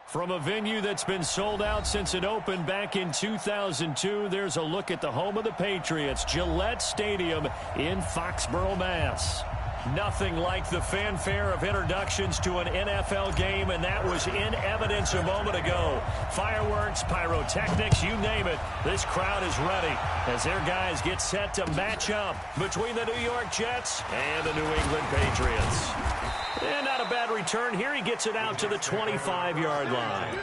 From a venue that's been sold out since it opened back in 2002, there's a look at the home of the Patriots, Gillette Stadium in Foxborough, Mass. Nothing like the fanfare of introductions to an NFL game, and that was in evidence a moment ago. Fireworks, pyrotechnics, you name it. This crowd is ready as their guys get set to match up between the New York Jets and the New England Patriots. And not a bad return here. He gets it out to the 25-yard line.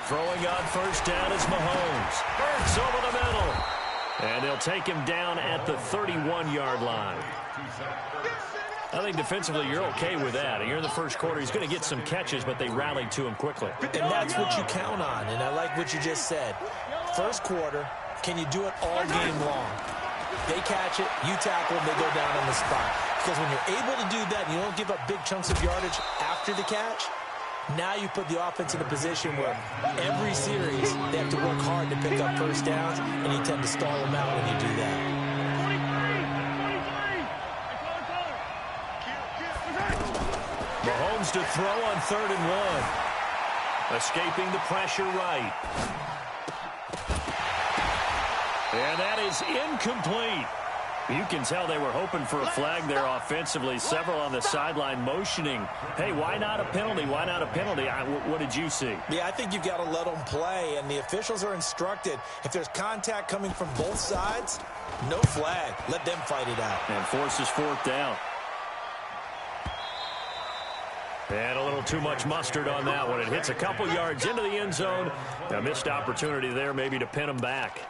Throwing on first down is Mahomes. Burks over the middle. And they'll take him down at the 31-yard line. I think defensively you're okay with that. Here in the first quarter, he's going to get some catches, but they rallied to him quickly. And that's what you count on, and I like what you just said. First quarter, can you do it all game long? They catch it, you tackle them, they go down on the spot. Because when you're able to do that and you don't give up big chunks of yardage after the catch, now you put the offense in a position where every series they have to work hard to pick up first downs, and you tend to stall them out when you do that. Mahomes to throw on 3rd and 1. Escaping the pressure right. And that is incomplete. You can tell they were hoping for a flag there offensively. Several on the sideline motioning. Hey, why not a penalty? Why not a penalty? What did you see? Yeah, I think you've got to let them play, and the officials are instructed. If there's contact coming from both sides, no flag. Let them fight it out. And forces 4th down. And a little too much mustard on that one. It hits a couple yards into the end zone. A missed opportunity there maybe to pin him back.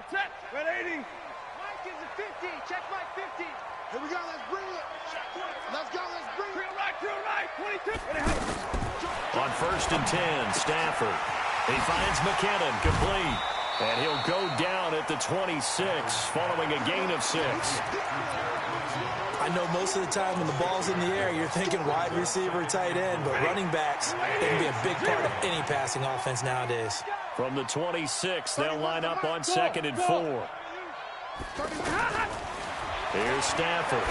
Check, red 80. Mike is a 50. Check Mike 50. Here we go. Let's bring it. Let's go. Let's bring it. Drill right. 22. On 1st and 10, Stafford. He finds McKinnon complete. And he'll go down at the 26 following a gain of 6. I know most of the time when the ball's in the air, you're thinking wide receiver, tight end, but running backs, they can be a big part of any passing offense nowadays. From the 26, they'll line up on 2nd and 4. Here's Stafford.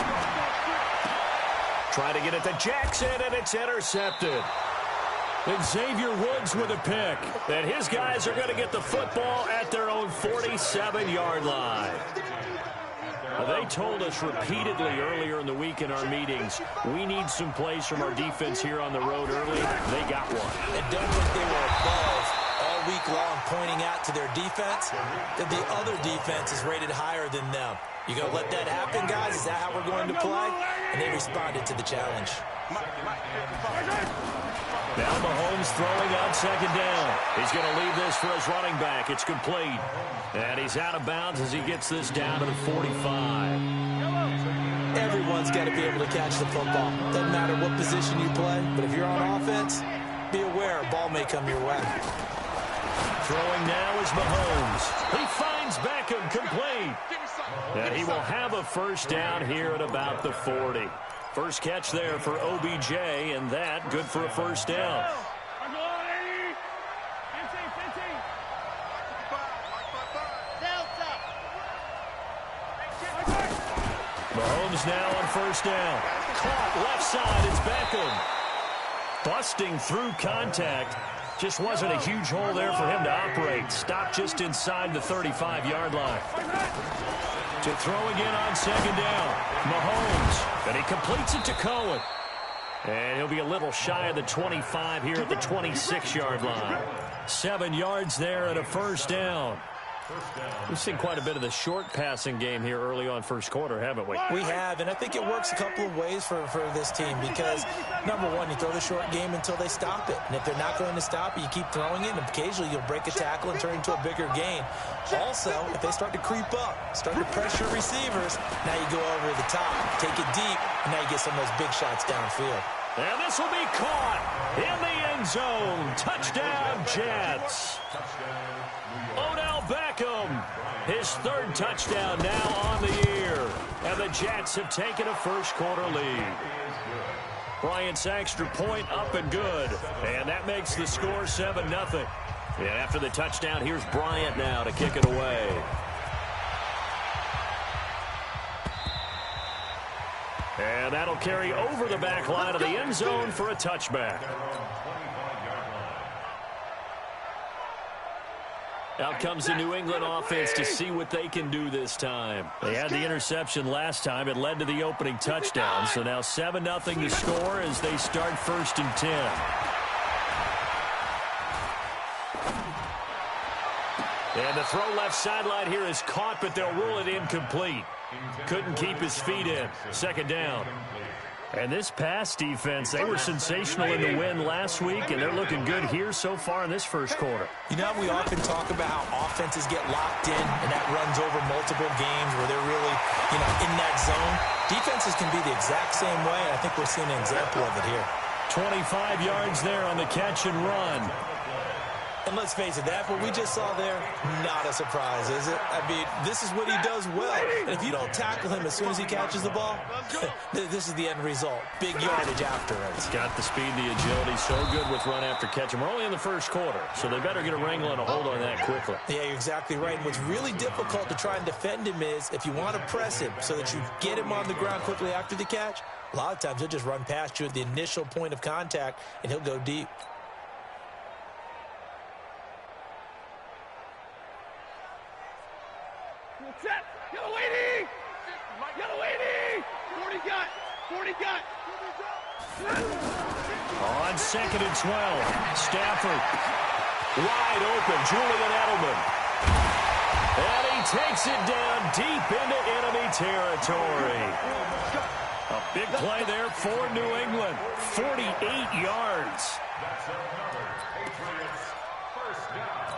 Trying to get it to Jackson, and it's intercepted. And Xavier Woods with a pick. And his guys are going to get the football at their own 47-yard line. They told us repeatedly earlier in the week in our meetings, we need some plays from our defense here on the road early. They got one. And don't think they were above all week long pointing out to their defense that the other defense is rated higher than them. You going to let that happen, guys? Is that how we're going to play? And they responded to the challenge. Now Mahomes throwing on 2nd down. He's going to leave this for his running back. It's complete. And he's out of bounds as he gets this down to the 45. Everyone's got to be able to catch the football. Doesn't matter what position you play, but if you're on offense, be aware a ball may come your way. Throwing now is Mahomes. He finds Beckham complete. And he will have a first down here at about the 40. First catch there for OBJ, and that good for a first down. Mahomes now on first down. Caught left side, it's Beckham. Busting through contact. Just wasn't a huge hole there for him to operate. Stopped just inside the 35-yard line. To throw again on 2nd down. Mahomes. And he completes it to Cohen. And he'll be a little shy of the 25 here at the 26-yard line. 7 yards there and a first down. We've seen quite a bit of the short passing game here early on first quarter, haven't we? We have, and I think it works a couple of ways for this team because, number one, you throw the short game until they stop it. And if they're not going to stop it, you keep throwing it, and occasionally you'll break a tackle and turn it into a bigger gain. Also, if they start to creep up, start to pressure receivers, now you go over the top, take it deep, and now you get some of those big shots downfield. And this will be caught in the end zone. Touchdown, Jets. Odell Beckham, his 3rd touchdown now on the year. And the Jets have taken a first quarter lead. Bryant's extra point up and good. And that makes the score 7-0. And after the touchdown, here's Bryant now to kick it away. And that'll carry over the back line of the end zone for a touchback. Out comes the New England offense to see what they can do this time. They had the interception last time. It led to the opening touchdown. So now 7-0 to score as they start 1st and 10. And the throw left sideline here is caught, but they'll rule it incomplete. Couldn't keep his feet in. 2nd down. And this pass defense, they were sensational in the win last week, and they're looking good here so far in this 1st quarter. You know, we often talk about how offenses get locked in, and that runs over multiple games where they're really, in that zone. Defenses can be the exact same way, and I think we're seeing an example of it here. 25 yards there on the catch and run. And let's face it, that what we just saw there, not a surprise, is it? I mean, this is what he does well. And if you don't tackle him as soon as he catches the ball, this is the end result. Big yardage after it. He's got the speed, the agility, so good with run after catch. And we're only in the 1st quarter, so they better get a wrangle and a hold on that quickly. Yeah, you're exactly right. And what's really difficult to try and defend him is if you want to press him so that you get him on the ground quickly after the catch, a lot of times he'll just run past you at the initial point of contact, and he'll go deep. On 2nd and 12, Stafford wide open, Julian Edelman. And he takes it down deep into enemy territory. A big play there for New England, 48 yards. That's our number, Patriots, 1st down.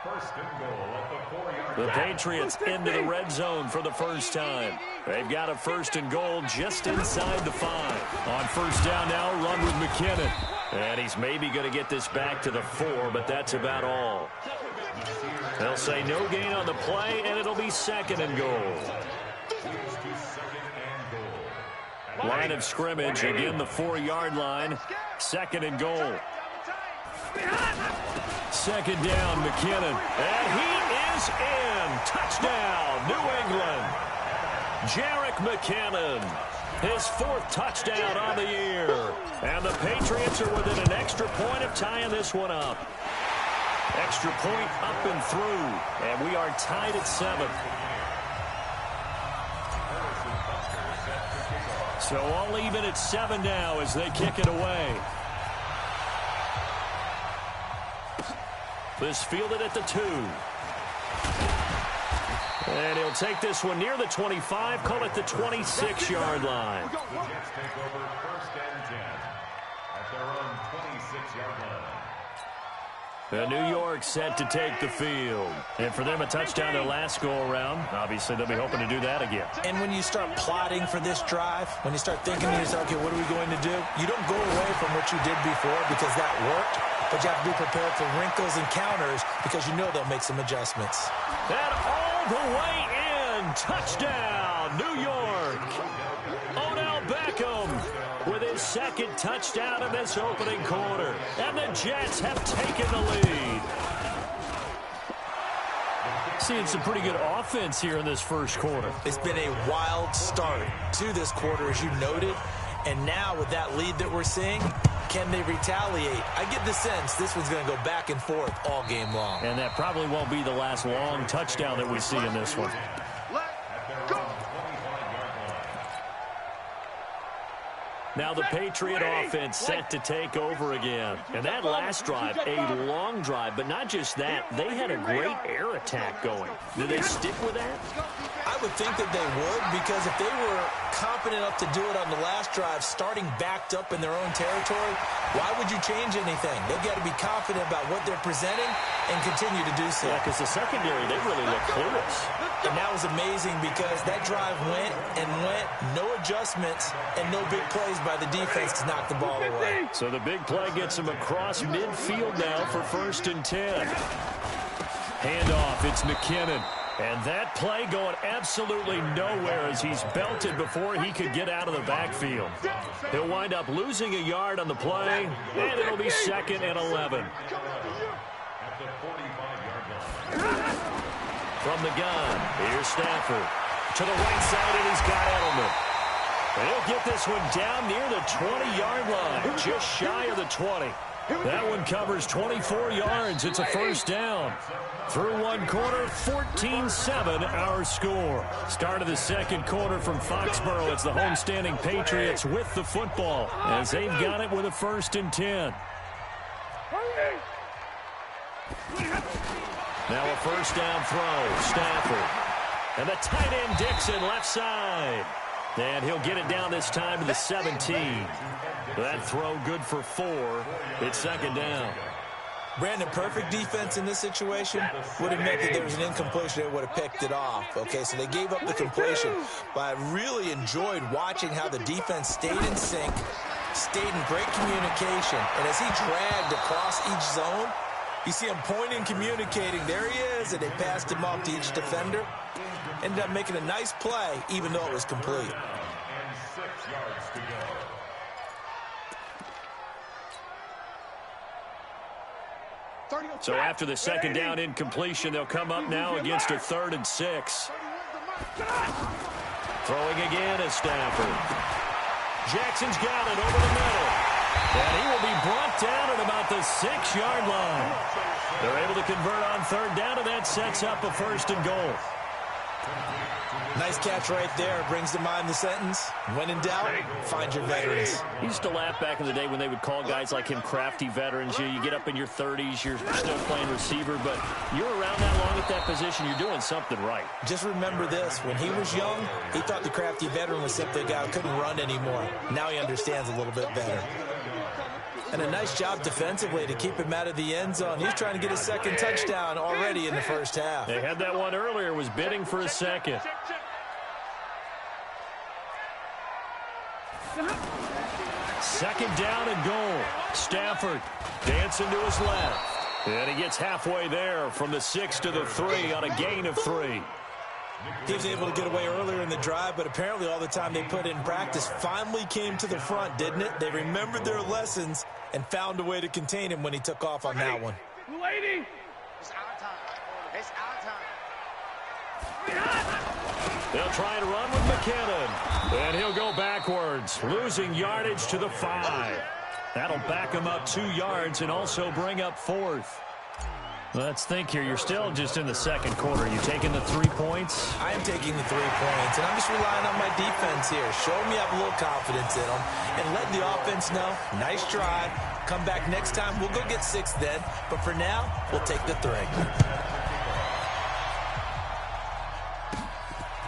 1st and goal at the 4-yard line. The Patriots into the red zone for the first time. They've got a 1st and goal just inside the 5. On 1st down now, run with McKinnon. And he's maybe going to get this back to the 4, but that's about all. They'll say no gain on the play, and it'll be 2nd and goal. Line of scrimmage, again the 4-yard line. 2nd and goal. 2nd down, McKinnon. And he is in. Touchdown, New England. Jerick McKinnon, his 4th touchdown on the year. And the Patriots are within an extra point of tying this one up. Extra point up and through. And we are tied at 7. So all even at 7 now as they kick it away. This fielded at the 2. And he'll take this one near the 25, call it the 26-yard line. Jets take over 1st and 10 at their own 26-yard line. The New York set to take the field. And for them, a touchdown their last go-around. Obviously, they'll be hoping to do that again. And when you start plotting for this drive, when you start thinking to yourself, okay, what are we going to do? You don't go away from what you did before because that worked. But you have to be prepared for wrinkles and counters because you know they'll make some adjustments. And all the way in. Touchdown, New York. Odell Beckham with his 2nd touchdown in this opening quarter. And the Jets have taken the lead. Seeing some pretty good offense here in this 1st quarter. It's been a wild start to this quarter, as you noted. And now with that lead that we're seeing, can they retaliate? I get the sense this one's going to go back and forth all game long. And that probably won't be the last long touchdown that we see in this one. Now the Patriot offense set to take over again. And that last drive, a long drive, but not just that. They had a great air attack going. Do they stick with that? I would think that they would, because if they were confident enough to do it on the last drive, starting backed up in their own territory, why would you change anything? They've got to be confident about what they're presenting and continue to do so. Yeah, because the secondary, they really look clueless. And that was amazing because that drive went and went, no adjustments, and no big plays by the defense to knock the ball away. So the big play gets him across midfield now for 1st and 10. Handoff, it's McKinnon. And that play going absolutely nowhere as he's belted before he could get out of the backfield. He'll wind up losing a yard on the play, and it'll be 2nd and 11. at the 45-yard line. From the gun, here's Stafford. To the right side, and he's got Edelman. And he'll get this one down near the 20-yard line, just shy of the 20. That one covers 24 yards. It's a first down. Through one quarter, 14-7 our score. Start of the second quarter from Foxborough. It's the homestanding Patriots with the football as they've got it with a 1st and 10. Now a first down throw. Stafford. And the tight end Dixon left side. And he'll get it down this time to the 17. That throw good for 4. It's second down. Brandon, perfect defense in this situation would have meant that there was an incompletion. They would have picked it off. Okay, so they gave up the completion. But I really enjoyed watching how the defense stayed in sync, stayed in great communication. And as he dragged across each zone, you see him pointing, communicating. There he is, and they passed him off to each defender. Ended up making a nice play, even though it was complete. And 6 yards to go. So after the second down incompletion, they'll come up now against a 3rd and 6. Throwing again is Stafford. Jackson's got it over the middle. And he will be brought down at about the 6-yard line. They're able to convert on 3rd down, and that sets up a 1st and goal. Nice catch right there. Brings to mind the sentence, when in doubt, find your veterans. He used to laugh back in the day when they would call guys like him crafty veterans. You get up in your 30s, you're still playing receiver, but you're around that long at that position, you're doing something right. Just remember this. When he was young, he thought the crafty veteran was simply a guy who couldn't run anymore. Now he understands a little bit better. And a nice job defensively to keep him out of the end zone. He's trying to get his 2nd touchdown already in the first half. They had that one earlier, was bidding for a 2nd. Second down and goal. Stafford dancing to his left. And he gets halfway there from the 6 to the 3 on a gain of 3. He was able to get away earlier in the drive, but apparently all the time they put in practice finally came to the front, didn't it? They remembered their lessons and found a way to contain him when he took off on that one. Lady. It's our time. It's our time. They'll try and run with McKinnon. And he'll go backwards, losing yardage to the 5. That'll back him up 2 yards and also bring up 4th. Let's think here. You're still just in the second quarter. You taking the 3 points? I am taking the 3 points, and I'm just relying on my defense here. Show me I have a little confidence in them, and let the offense know, nice drive. Come back next time. We'll go get 6 then, but for now, we'll take the 3.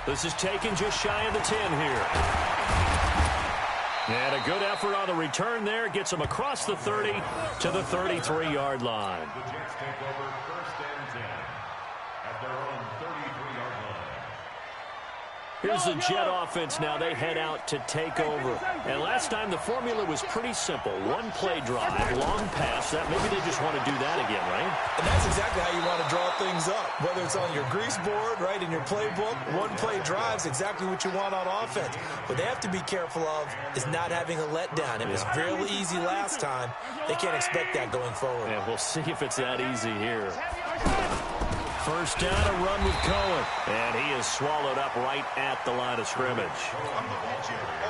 This is taken just shy of the 10 here. And a good effort on the return there. Gets him across the 30 to the 33-yard line. The Jets take over 1st and 10 at their own 33-yard line. Here's the Jet offense now. They head out to take over. And last time the formula was pretty simple. 1 play drive, long pass. That maybe they just want to do that again, right? And that's exactly how you want to draw things up. Whether it's on your grease board, right, in your playbook, 1 play drive is exactly what you want on offense. What they have to be careful of is not having a letdown. It was really easy last time. They can't expect that going forward. And we'll see if it's that easy here. First down, a run with Cohen. And he is swallowed up right at the line of scrimmage.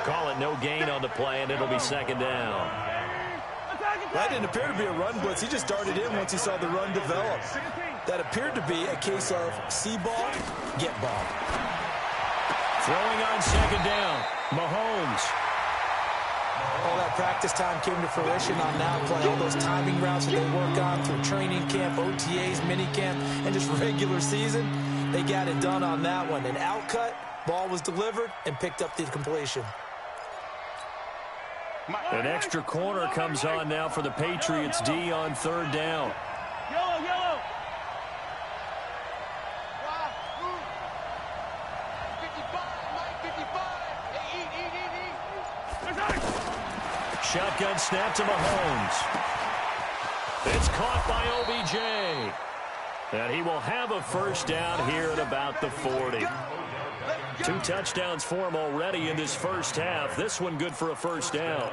Call it no gain on the play, and it'll be second down. That didn't appear to be a run blitz. He just darted in once he saw the run develop. That appeared to be a case of see ball, get ball. Throwing on second down, Mahomes. All that practice time came to fruition on that play. All those timing routes that they work on through training camp, OTAs, minicamp, and just regular season, they got it done on that one. An outcut, ball was delivered, and picked up the completion. An extra corner comes on now for the Patriots D on 3rd down. Yellow, yellow. 55, Mike, 55. Hey, eat. Shotgun snap to Mahomes. It's caught by OBJ. And he will have a first down here at about the 40. 2 touchdowns for him already in this first half. This one good for a first down.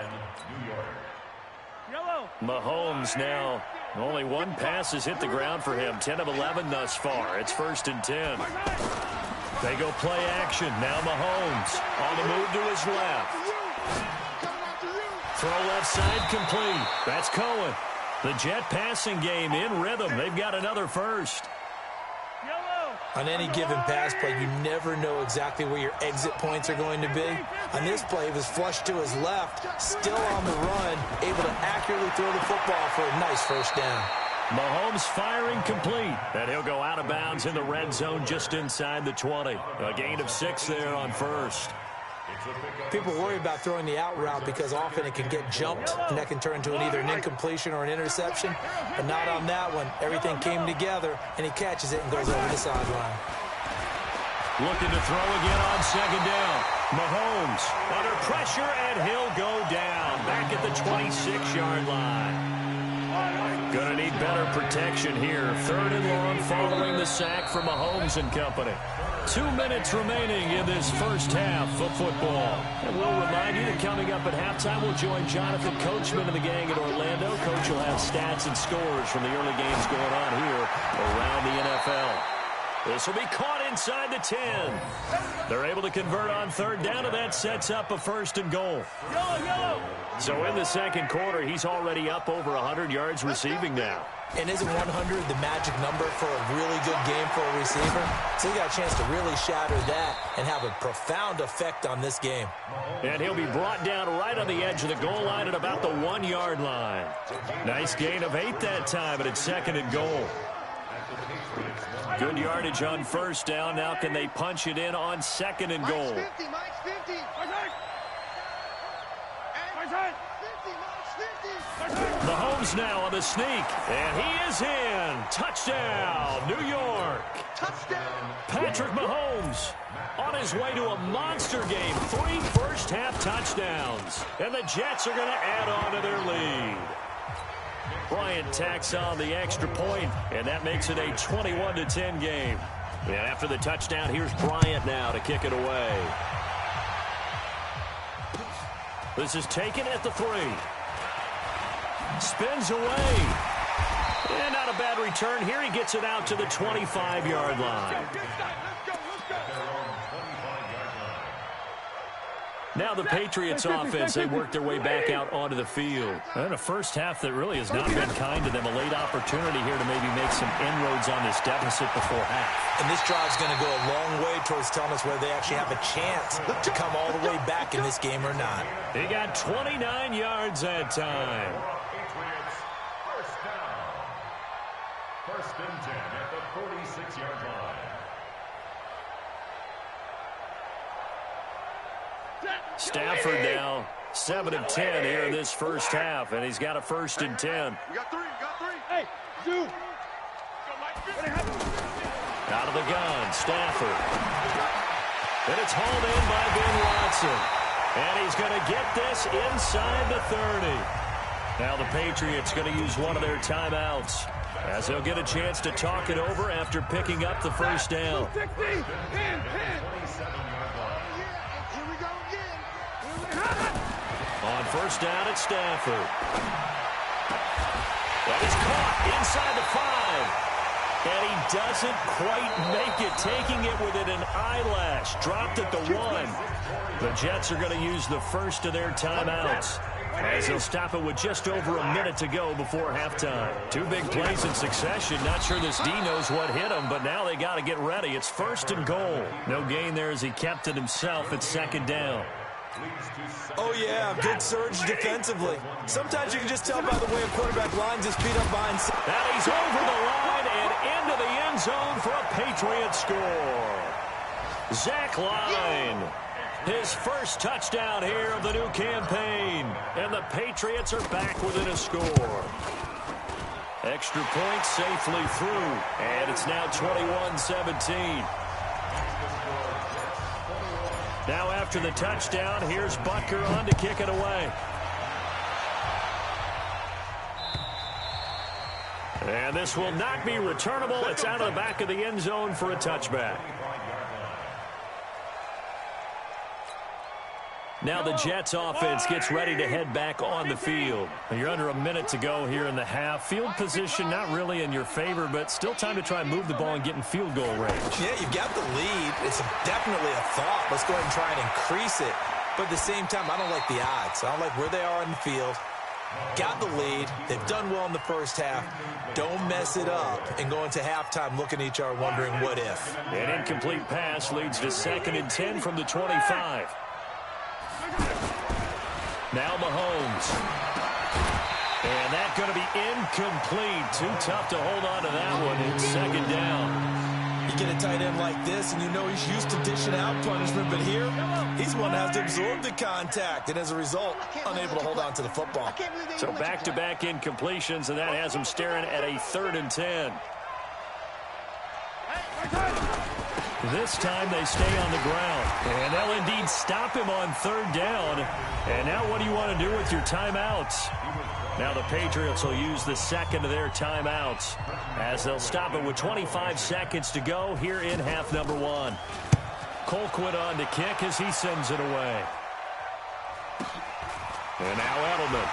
Mahomes now Only one pass has hit the ground for him. 10 of 11 thus far. It's 1st and 10. They go play action. Now Mahomes on the move to his left. Throw left side complete. That's Cohen. The Jet passing game in rhythm. They've got another first. On any given pass play, you never know exactly where your exit points are going to be. On this play, it was flushed to his left, still on the run, able to accurately throw the football for a nice first down. Mahomes firing complete, and he'll go out of bounds in the red zone just inside the 20. A gain of 6 there on first. People worry about throwing the out route because often it can get jumped, and that can turn into either an incompletion or an interception. But not on that one. Everything came together, and he catches it and goes over the sideline. Looking to throw again on 2nd down. Mahomes under pressure, and he'll go down back at the 26-yard line. Going to need better protection here. 3rd and long following the sack from Mahomes and company. 2 minutes remaining in this first half of football. And we'll remind you that coming up at halftime, we'll join Jonathan Coachman and the gang in Orlando. Coach will have stats and scores from the early games going on here around the NFL. This will be caught inside the 10. They're able to convert on 3rd down, and that sets up a 1st and goal. So in the 2nd quarter, he's already up over 100 yards receiving now. And isn't 100 the magic number for a really good game for a receiver? So he got a chance to really shatter that and have a profound effect on this game. And he'll be brought down right on the edge of the goal line at about the 1-yard line. Nice gain of 8 that time, but it's 2nd and goal. Good yardage on 1st down. Now can they punch it in on 2nd and goal? Mike's 50. Mahomes now on the sneak, and he is in. Touchdown, New York. Touchdown. Patrick Mahomes on his way to a monster game. 3 first-half touchdowns, and the Jets are going to add on to their lead. Bryant tacks on the extra point, and that makes it a 21-10 game. And after the touchdown, here's Bryant now to kick it away. This is taken at the 3. Spins away. And not a bad return here. He gets it out to the 25-yard line. Now the Patriots offense, they work their way back out onto the field. And a first half that really has not been kind to them. A late opportunity here to maybe make some inroads on this deficit before half. And this drive's going to go a long way towards telling us whether they actually have a chance to come all the way back in this game or not. He got 29 yards that time. Patriots, first down. 1st and 10 at the 46-yard line. Stafford now 7 of 10 here in this first half, and he's got a 1st and 10. We got 3. Hey, dude. Out of the gun, Stafford. And it's hauled in by Ben Watson. And he's going to get this inside the 30. Now the Patriots going to use one of their timeouts, as they'll get a chance to talk it over after picking up the first down. On 1st down, it's Stafford. That is caught inside the 5. And he doesn't quite make it, taking it within an eyelash. Dropped at the 1. The Jets are going to use the first of their timeouts, as they'll stop it with just over a minute to go before halftime. 2 big plays in succession. Not sure this D knows what hit him, but now they got to get ready. It's 1st and goal. No gain there as he kept it himself at 2nd down. Oh, yeah, good surge defensively. Sometimes you can just tell by the way a quarterback lines his feet up behind. Now he's over the line and into the end zone for a Patriot score. Zach Line, his first touchdown here of the new campaign. And the Patriots are back within a score. Extra point safely through, and it's now 21-17. Now after the touchdown, here's Butker on to kick it away. And this will not be returnable. It's out of the back of the end zone for a touchback. Now the Jets offense gets ready to head back on the field. You're under a minute to go here in the half. Field position not really in your favor, but still time to try and move the ball and get in field goal range. Yeah, you've got the lead. It's definitely a thought. Let's go ahead and try and increase it. But at the same time, I don't like the odds. I don't like where they are in the field. Got the lead. They've done well in the first half. Don't mess it up and go into halftime looking at each other wondering what if. An incomplete pass leads to 2nd and 10 from the 25. Now Mahomes. And that's going to be incomplete. Too tough to hold on to that one. It's 2nd down. You get a tight end like this, and you know he's used to dishing out punishment, but here, he's one that has to absorb the contact, and as a result, unable to hold on to the football. So back-to-back incompletions, and that has him staring at a 3rd and 10. This time they stay on the ground, and they'll indeed stop him on 3rd down. And now what do you want to do with your timeouts? Now the Patriots will use the 2nd of their timeouts as they'll stop it with 25 seconds to go here in half number 1. Colquitt on to kick as he sends it away. And now Edelman.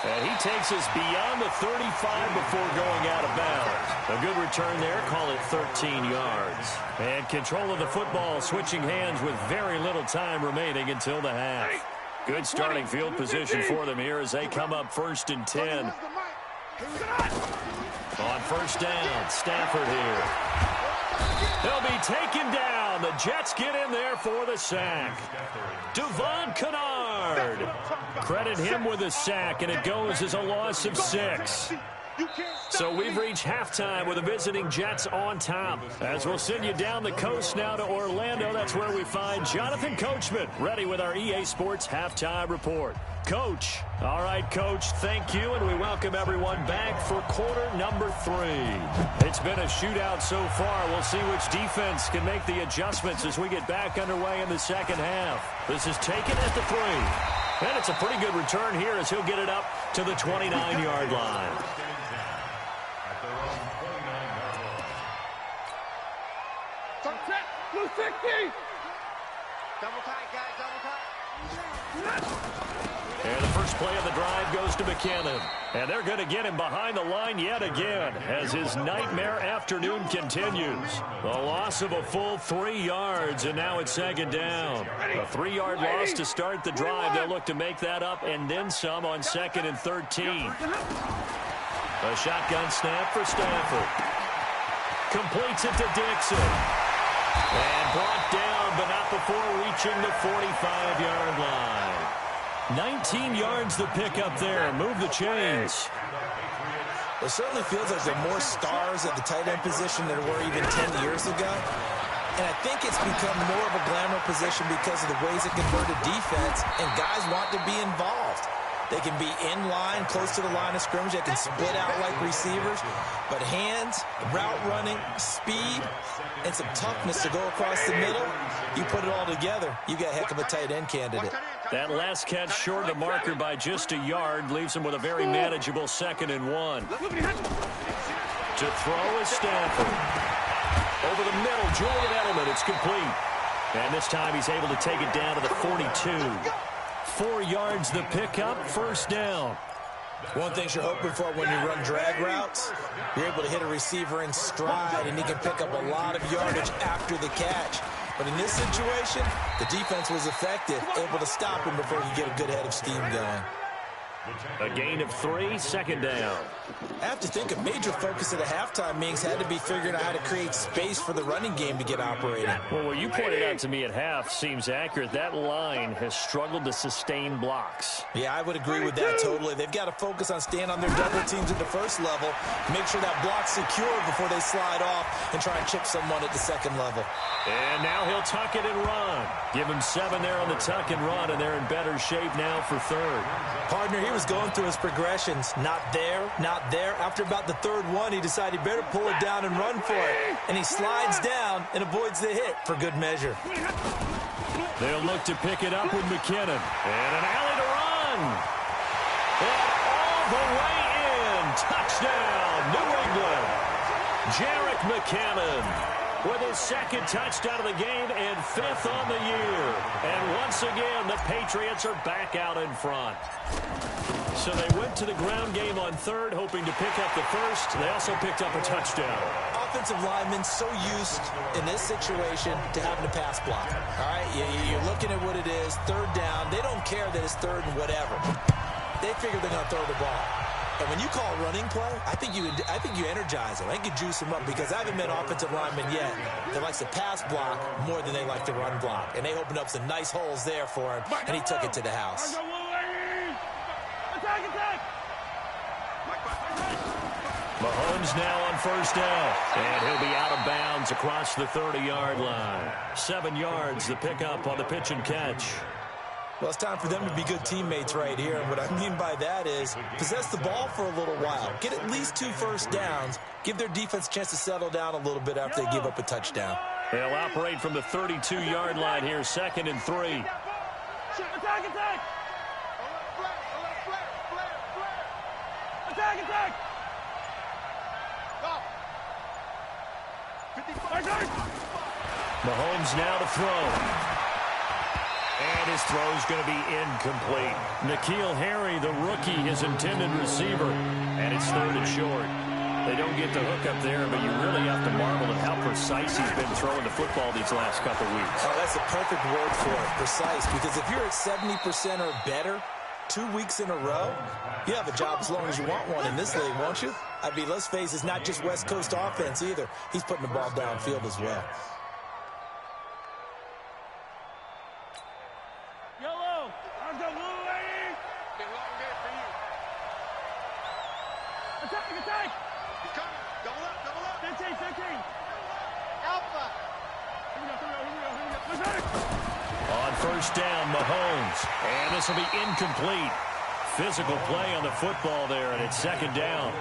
And he takes us beyond the 35 before going out of bounds. A good return there, call it 13 yards. And control of the football switching hands with very little time remaining until the half. Good starting field position for them here as they come up 1st and 10. On 1st down, Stafford here. They'll be taken down. The Jets get in there for the sack. Devon Kennard. Credit him with a sack, and it goes as a loss of 6. So we've reached halftime with the visiting Jets on top. As we'll send you down the coast now to Orlando, that's where we find Jonathan Coachman, ready with our EA Sports Halftime Report. Coach. All right, Coach, thank you, and we welcome everyone back for quarter number 3. It's been a shootout so far. We'll see which defense can make the adjustments as we get back underway in the second half. This is taken at the 3. And it's a pretty good return here as he'll get it up to the 29-yard line. Blue 60. Double tight, guys, double tight. And the first play of the drive goes to McKinnon. And they're going to get him behind the line yet again as his nightmare afternoon continues. The loss of a full 3 yards, and now it's 2nd down. A 3-yard loss to start the drive. They'll look to make that up and then some on 2nd and 13. A shotgun snap for Stafford. Completes it to Dixon. And brought down, but not before reaching the 45-yard line. 19 yards to pick up there. Move the chains. It certainly feels like there are more stars at the tight end position than there were even 10 years ago. And I think it's become more of a glamour position because of the ways it converted defense, and guys want to be involved. They can be in line, close to the line of scrimmage. They can split out like receivers. But hands, route running, speed, and some toughness to go across the middle, you put it all together, you got a heck of a tight end candidate. That last catch short of the marker by just a yard leaves him with a very manageable 2nd and 1. To throw is Stafford. Over the middle, Julian Edelman, it's complete. And this time he's able to take it down to the 42. 4 yards the pickup, 1st down. One thing you're hoping for when you run drag routes, you're able to hit a receiver in stride, and he can pick up a lot of yardage after the catch. But in this situation, the defense was effective, able to stop him before he could get a good head of steam going. A gain of 3, 2nd down. I have to think a major focus at the halftime meetings had to be figuring out how to create space for the running game to get operating. Well, what you pointed out to me at half seems accurate. That line has struggled to sustain blocks. Yeah, I would agree with that totally. They've got to focus on staying on their double teams at the first level, make sure that block's secured before they slide off and try and chip someone at the 2nd level. And now he'll tuck it and run. Give him 7 there on the tuck and run, and they're in better shape now for 3rd. Partner, he was going through his progressions. Not there, not there. After about the 3rd one, he decided he better pull it down and run for it. And he slides down and avoids the hit for good measure. They'll look to pick it up with McKinnon. And an alley to run. And all the way in. Touchdown, New England. Jerick McKinnon. with his second touchdown of the game and 5th on the year. And once again, the Patriots are back out in front. So they went to the ground game on third, hoping to pick up the first. They also picked up a touchdown. Offensive linemen so used in this situation to having a pass block. All right, you're looking at what it is, third down. They don't care that it's third and whatever. They figure they're going to throw the ball. And when you call a running play, I think you energize them. I think you juice them up because I haven't met offensive linemen yet that likes to pass block more than they like to run block. And they opened up some nice holes there for him, and he took it to the house. Mahomes now on first down, and he'll be out of bounds across the 30-yard line. 7 yards, the pickup on the pitch and catch. Well, it's time for them to be good teammates right here. And what I mean by that is possess the ball for a little while. Get at least 2 first downs. Give their defense a chance to settle down a little bit after they give up a touchdown. They'll operate from the 32-yard line here, 2nd and 3. Attack, attack! Attack, attack! Go! 55. Mahomes now to throw. And his throw's going to be incomplete. N'Keal Harry, the rookie, his intended receiver. And it's 3rd and short. They don't get the hook up there, but you really have to marvel at how precise he's been throwing the football these last couple weeks. Oh, that's a perfect word for it, precise. Because if you're at 70% or better 2 weeks in a row, you have a job as long as you want one in this league, won't you? I mean, let's face it, it's not just West Coast offense either. He's putting the ball downfield as well. Yellow! Let's go, blue, lady! Been a long day for you. Attack, attack! He's coming. Double up, double up. 15, 15. Alpha. Here we go, here we go, here we go. Let's go. On first down, Mahomes. And this will be incomplete. Physical play on the football there, and it's 2nd down.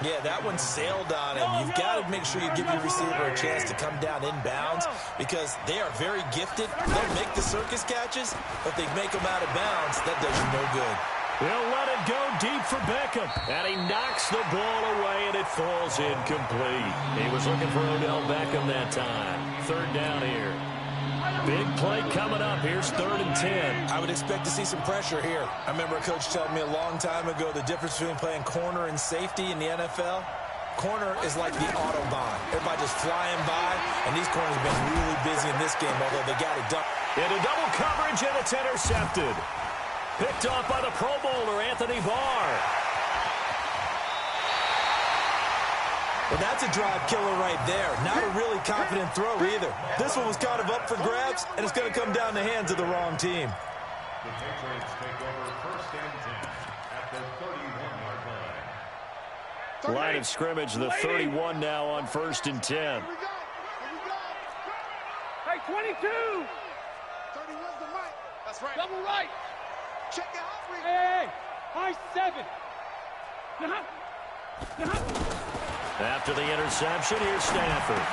Yeah, that one sailed on him. You've got to make sure you give your receiver a chance to come down inbounds because they are very gifted. They'll make the circus catches, but they make them out of bounds. That does you no good. He'll let it go deep for Beckham. And he knocks the ball away, and it falls incomplete. He was looking for Odell Beckham that time. 3rd down here. Big play coming up. Here's 3rd and 10. I would expect to see some pressure here. I remember a coach telling me a long time ago the difference between playing corner and safety in the NFL. Corner is like the Autobahn. Everybody just flying by, and these corners have been really busy in this game, although they got it done. Into double coverage, and it's intercepted. Picked off by the Pro Bowler, Anthony Barr. Well, that's a drive killer right there. Not a really confident throw either. This one was kind of up for grabs, and it's going to come down the hands of the wrong team. The Patriots take over 1st and 10 at the 31-yard line. Line of scrimmage, the 31 now on 1st and 10. Here we go. Here we go. Hey, 22. 31's the mic. That's right. Double right. Check it out. Hey, high 7. After the interception, here's Stafford.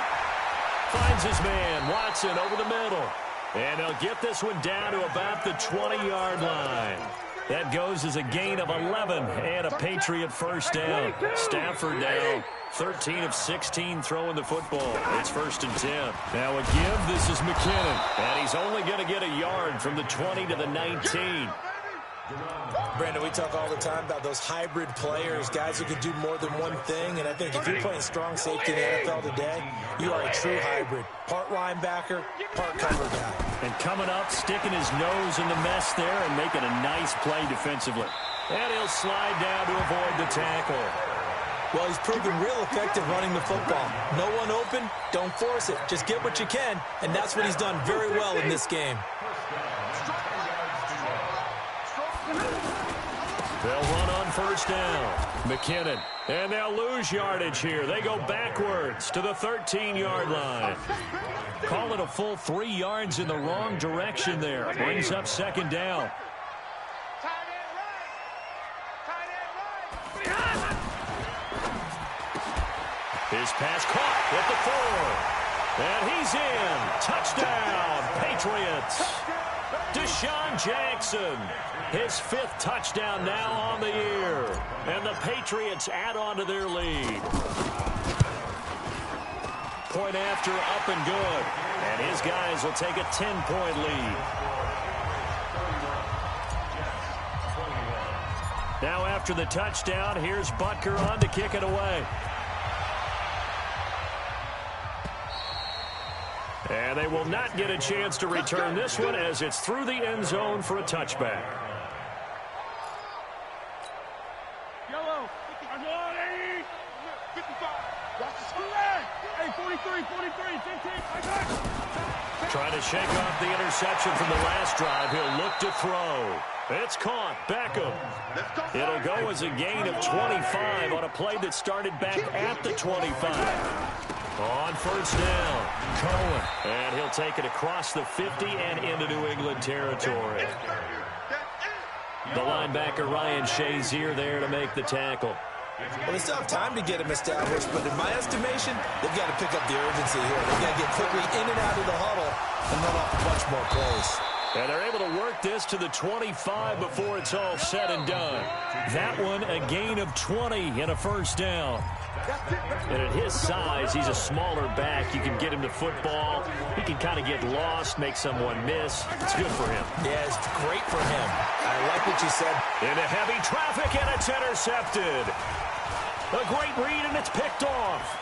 Finds his man, Watson, over the middle. And they'll get this one down to about the 20-yard line. That goes as a gain of 11 and a Patriot first down. Stafford now 13 of 16 throwing the football. It's 1st and 10. Now a give, this is McKinnon. And he's only going to get a yard from the 20 to the 19. Brandon, we talk all the time about those hybrid players, guys who can do more than one thing. And I think if you're playing strong safety in the NFL today, you are a true hybrid. Part linebacker, part cover guy. And coming up, sticking his nose in the mess there and making a nice play defensively. And he'll slide down to avoid the tackle. Well, he's proven real effective running the football. No one open, don't force it. Just get what you can, and that's what he's done very well in this game. They'll run on first down. McKinnon. And they'll lose yardage here. They go backwards to the 13-yard line. Call it a full 3 yards in the wrong direction there. Brings up 2nd down. His pass caught at the 4. And he's in. Touchdown, Patriots. Deshaun Jackson, his 5th touchdown now on the year. And the Patriots add on to their lead. point after, up and good. And his guys will take a 10-point lead. Now after the touchdown, here's Butker on to kick it away. And they will not get a chance to return this one as it's through the end zone for a touchback. Yellow. 55. Hey, 43, 15. Trying to shake off the interception from the last drive. He'll look to throw. It's caught. Beckham. It'll go as a gain of 25 on a play that started back at the 25. On first down, Cohen. And he'll take it across the 50 and into New England territory. The linebacker, Ryan Shazier, there to make the tackle. Well, they still have time to get him established, but in my estimation, they've got to pick up the urgency here. They've got to get quickly in and out of the huddle and run off a bunch more plays. And they're able to work this to the 25 before it's all said and done. That one, a gain of 20 and a first down. And at his size, he's a smaller back. You can get him to football. He can kind of get lost, make someone miss. It's good for him. Yeah, it's great for him. I like what you said. Into heavy traffic, and it's intercepted. A great read, and it's picked off.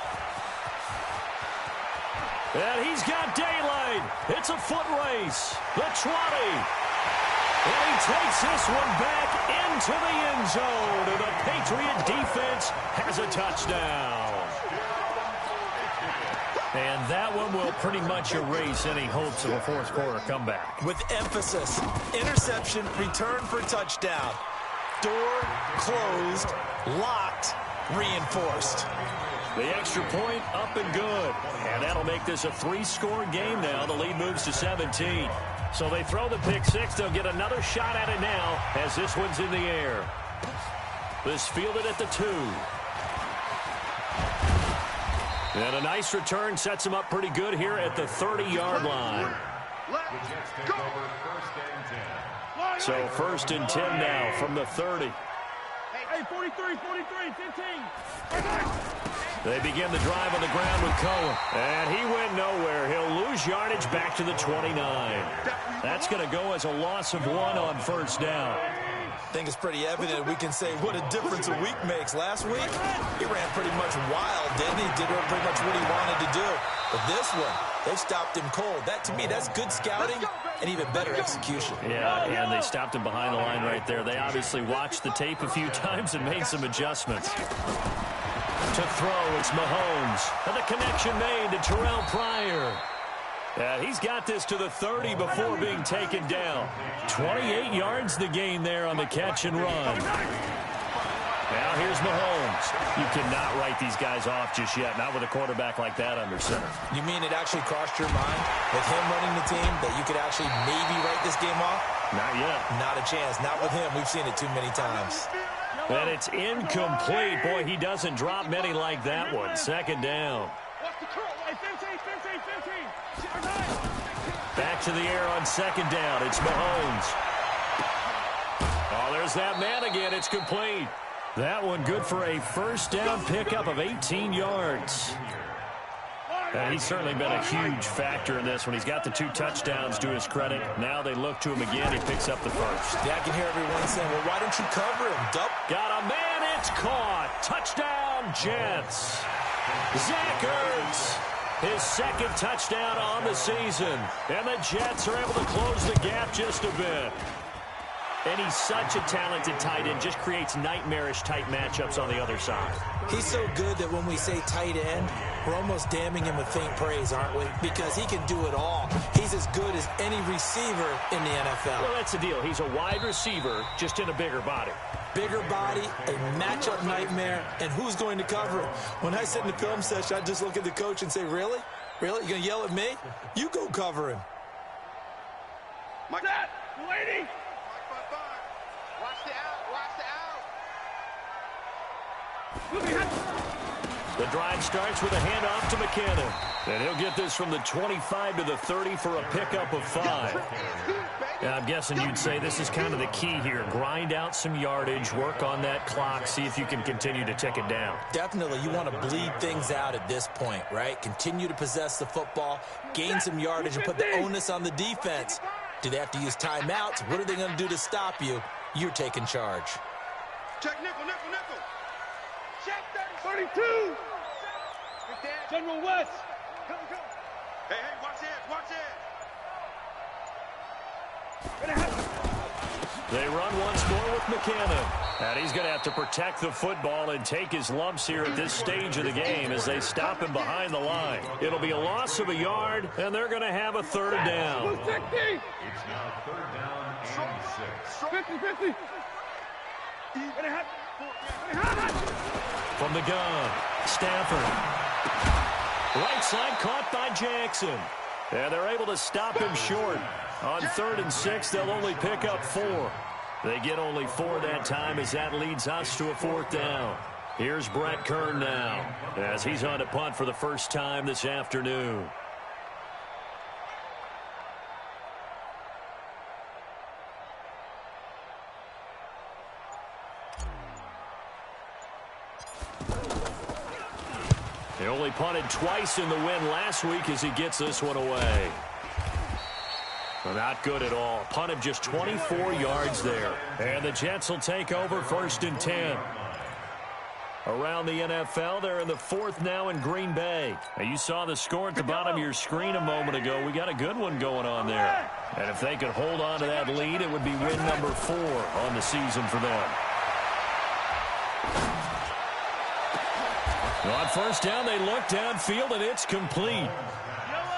And he's got daylight. It's a foot race. The 20. And he takes this one back into the end zone. And the Patriot defense has a touchdown. And that one will pretty much erase any hopes of a fourth quarter comeback. With emphasis, interception, return for touchdown. Door closed, locked, reinforced. The extra point up and good. And that'll make this a 3-score game now. The lead moves to 17. So they throw the pick six. They'll get another shot at it now as this one's in the air. This fielded at the 2. And a nice return sets him up pretty good here at the 30-yard line. So first and 10 now from the 30. Hey, 43, 15. They begin the drive on the ground with Cohen. And he went nowhere. He'll lose yardage back to the 29. That's going to go as a loss of 1 on first down. I think it's pretty evident we can say what a difference a week makes. Last week, he ran pretty much wild, didn't he? Did pretty much what he wanted to do. But this one, they stopped him cold. That, to me, that's good scouting and even better execution. Yeah, and they stopped him behind the line right there. They obviously watched the tape a few times and made some adjustments. To throw, it's Mahomes. And the connection made to Terrell Pryor. He's got this to the 30 before being taken down. 28 yards the gain there on the catch and run. Now here's Mahomes. You cannot write these guys off just yet, not with a quarterback like that under center. You mean it actually crossed your mind with him running the team that you could actually maybe write this game off? Not yet. Not a chance. Not with him. We've seen it too many times. And it's incomplete. Boy, he doesn't drop many like that one. Second down. Back to the air on second down. It's Mahomes. Oh, there's that man again. It's complete. That one good for a first down pickup of 18 yards. And he's certainly been a huge factor in this when he's got the 2 touchdowns to his credit. Now they look to him again. He picks up the first. Yeah, I can hear everyone saying, well, why don't you cover him? Got a man. It's caught. Touchdown, Jets. Zach Ertz. His second touchdown on the season. And the Jets are able to close the gap just a bit. And he's such a talented tight end, just creates nightmarish-type matchups on the other side. He's so good that when we say tight end, we're almost damning him with faint praise, aren't we? Because he can do it all. He's as good as any receiver in the NFL. Well, that's the deal. He's a wide receiver, just in a bigger body. Bigger body, a matchup nightmare, and who's going to cover him? When I sit in the film session, I just look at the coach and say, really? Really? You going to yell at me? You go cover him. Mike. That, lady. Watch the out. Watch the out. The drive starts with a handoff to McKinnon. And he'll get this from the 25 to the 30 for a pickup of 5. Yeah, I'm guessing you'd say this is kind of the key here. Grind out some yardage, work on that clock, see if you can continue to tick it down. Definitely, you want to bleed things out at this point, right? Continue to possess the football, gain some yardage, and put the onus on the defense. Do they have to use timeouts? What are they going to do to stop you? You're taking charge. Check nickel. Check 32. General West. Go. Hey, watch it. They run once more with McKinnon. And he's going to have to protect the football and take his lumps here at this stage of the game as they stop him behind the line. It'll be a loss of a yard, and they're going to have a 3rd down. It's now 3rd down and 6. 50. From the gun, Stafford. Right side caught by Jackson. And they're able to stop him short. On 3rd and 6, they'll only pick up 4. They get only 4 that time as that leads us to a 4th down. Here's Brett Kern now as he's on to punt for the first time this afternoon. He only punted twice in the win last week as he gets this one away. Well, not good at all. Punted just 24 yards there. And the Jets will take over 1st and 10. Around the NFL, they're in the 4th now in Green Bay. Now, you saw the score at the bottom of your screen a moment ago. We got a good one going on there. And if they could hold on to that lead, it would be win number 4 on the season for them. On 1st down, they look downfield, and it's complete.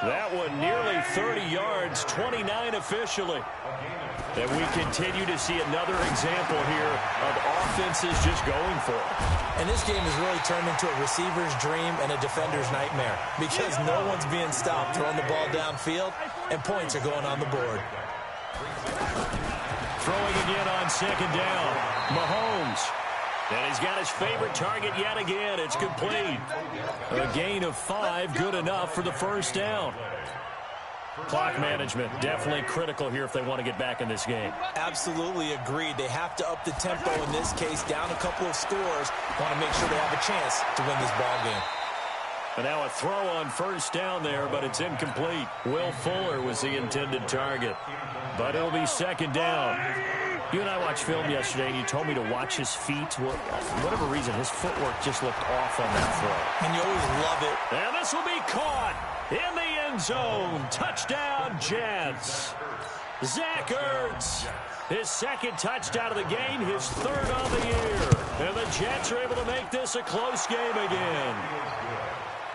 That one nearly 30 yards, 29 officially. And we continue to see another example here of offenses just going for it. And this game has really turned into a receiver's dream and a defender's nightmare because no one's being stopped throwing the ball downfield, and points are going on the board. Throwing again on 2nd down. Mahomes. And he's got his favorite target yet again. It's complete. A gain of 5, good enough for the 1st down. Clock management, definitely critical here if they want to get back in this game. Absolutely agreed. They have to up the tempo in this case, down a couple of scores. Want to make sure they have a chance to win this ball game. And now a throw on 1st down there, but it's incomplete. Will Fuller was the intended target. But it'll be 2nd down. You and I watched film yesterday, and you told me to watch his feet. For whatever reason, his footwork just looked off on that throw. And you always love it. And this will be caught in the end zone. Touchdown, Jets. Zach Ertz, his 2nd touchdown of the game, his 3rd on the year. And the Jets are able to make this a close game again.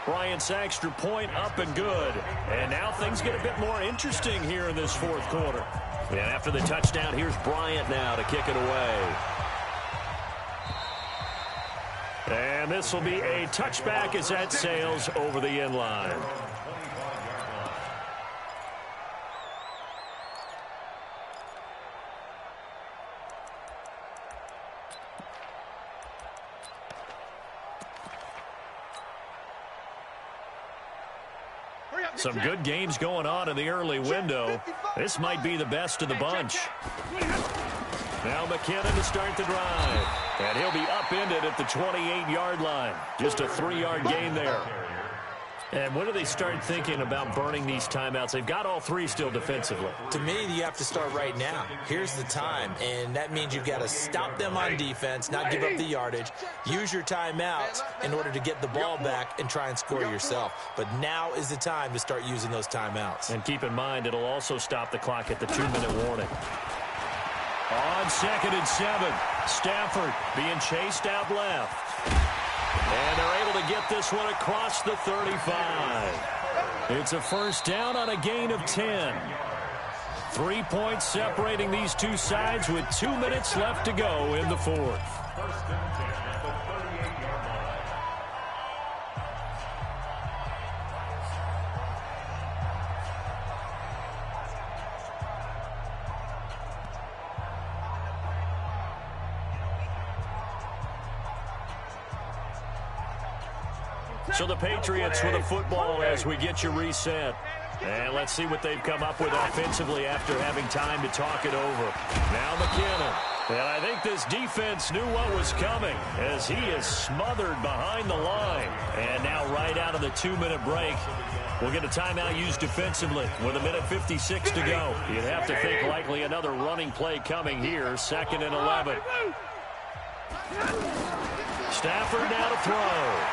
Bryant's extra point up and good. And now things get a bit more interesting here in this 4th quarter. And after the touchdown, here's Bryant now to kick it away. And this will be a touchback as that sails over the end line. Some good games going on in the early window. This might be the best of the bunch. Now McKinnon to start the drive. And he'll be upended at the 28-yard line. Just a 3-yard gain there. And when do they start thinking about burning these timeouts? They've got all 3 still defensively. To me, you have to start right now. Here's the time, and that means you've got to stop them on defense, not give up the yardage, use your timeouts in order to get the ball back and try and score yourself. But now is the time to start using those timeouts. And keep in mind, it'll also stop the clock at the 2-minute warning. On 2nd and 7, Stafford being chased out left. And they're able to get this one across the 35. It's a 1st down on a gain of 10. 3 points separating these two sides with 2 minutes left to go in the 4th. So the Patriots with a football as we get you reset. And let's see what they've come up with offensively after having time to talk it over. Now McKinnon. And I think this defense knew what was coming as he is smothered behind the line. And now right out of the 2-minute break, we'll get a timeout used defensively with 1:56 to go. You'd have to think likely another running play coming here, 2nd and 11. Stafford now to throw.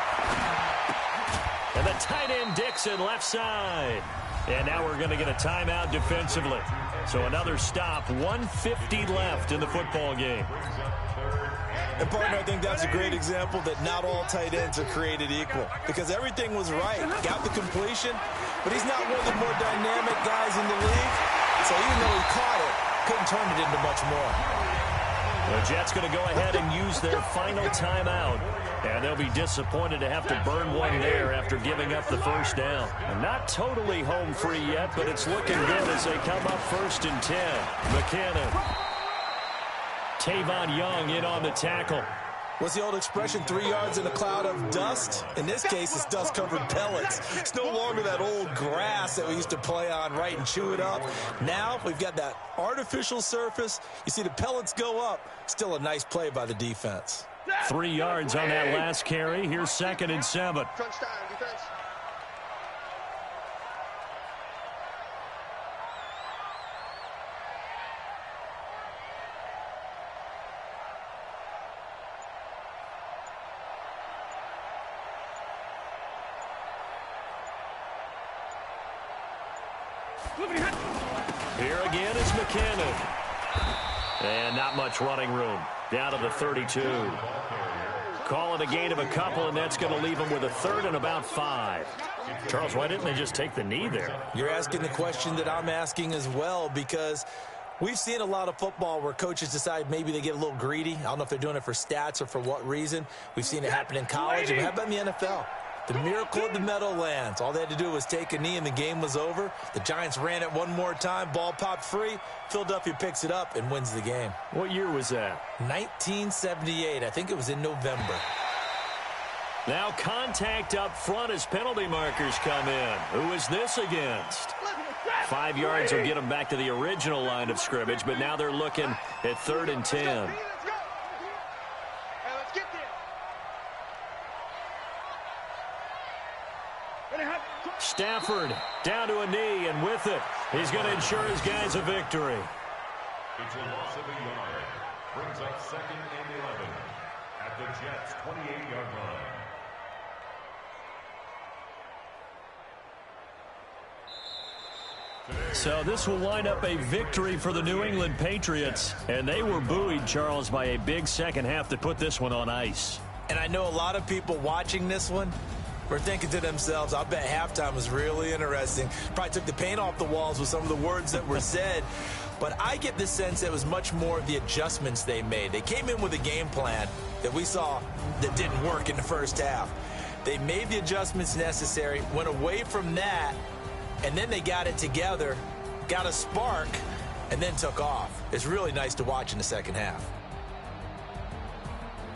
And the tight end Dixon left side. And now we're going to get a timeout defensively. So another stop, 1:50 left in the football game. And, partner, I think that's a great example that not all tight ends are created equal. Because everything was right. Got the completion, but he's not one of the more dynamic guys in the league. So even though he caught it, couldn't turn it into much more. The Jets going to go ahead and use their final timeout. And they'll be disappointed to have to burn one there after giving up the first down. And not totally home free yet, but it's looking good as they come up 1st and 10. McKinnon. Tavon Young in on the tackle. What's the old expression, 3 yards in a cloud of dust? In this case, it's dust-covered pellets. It's no longer that old grass that we used to play on, right, and chew it up. Now we've got that artificial surface. You see the pellets go up. Still a nice play by the defense. 3 yards on that last carry. Here's 2nd and 7. Crunch time, defense. Here again is McKinnon. And not much running room. Down to the 32. Call it a gain of a couple, and that's going to leave them with a 3rd and about 5. Charles, why didn't they just take the knee there? You're asking the question that I'm asking as well, because we've seen a lot of football where coaches decide maybe they get a little greedy. I don't know if they're doing it for stats or for what reason. We've seen it happen in college, and how about in the NFL? The miracle of the Meadowlands. All they had to do was take a knee, and the game was over. The Giants ran it one more time. Ball popped free. Philadelphia picks it up and wins the game. What year was that? 1978. I think it was in November. Now contact up front as penalty markers come in. Who is this against? 5 yards will get them back to the original line of scrimmage, but now they're looking at 3rd and 10. Stafford down to a knee, and with it, he's going to ensure his guys a victory. It's a loss of a yard. Brings up 2nd and 11 at the Jets' 28-yard line. So this will wind up a victory for the New England Patriots, and they were buoyed, Charles, by a big second half that put this one on ice. And I know a lot of people watching this one were thinking to themselves, I bet halftime was really interesting. Probably took the paint off the walls with some of the words that were said. But I get the sense it was much more of the adjustments they made. They came in with a game plan that we saw that didn't work in the first half. They made the adjustments necessary, went away from that, and then they got it together, got a spark, and then took off. It's really nice to watch in the second half.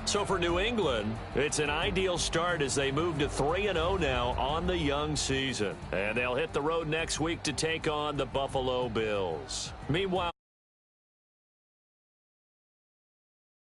So for New England, it's an ideal start as they move to 3-0 now on the young season. And they'll hit the road next week to take on the Buffalo Bills. Meanwhile,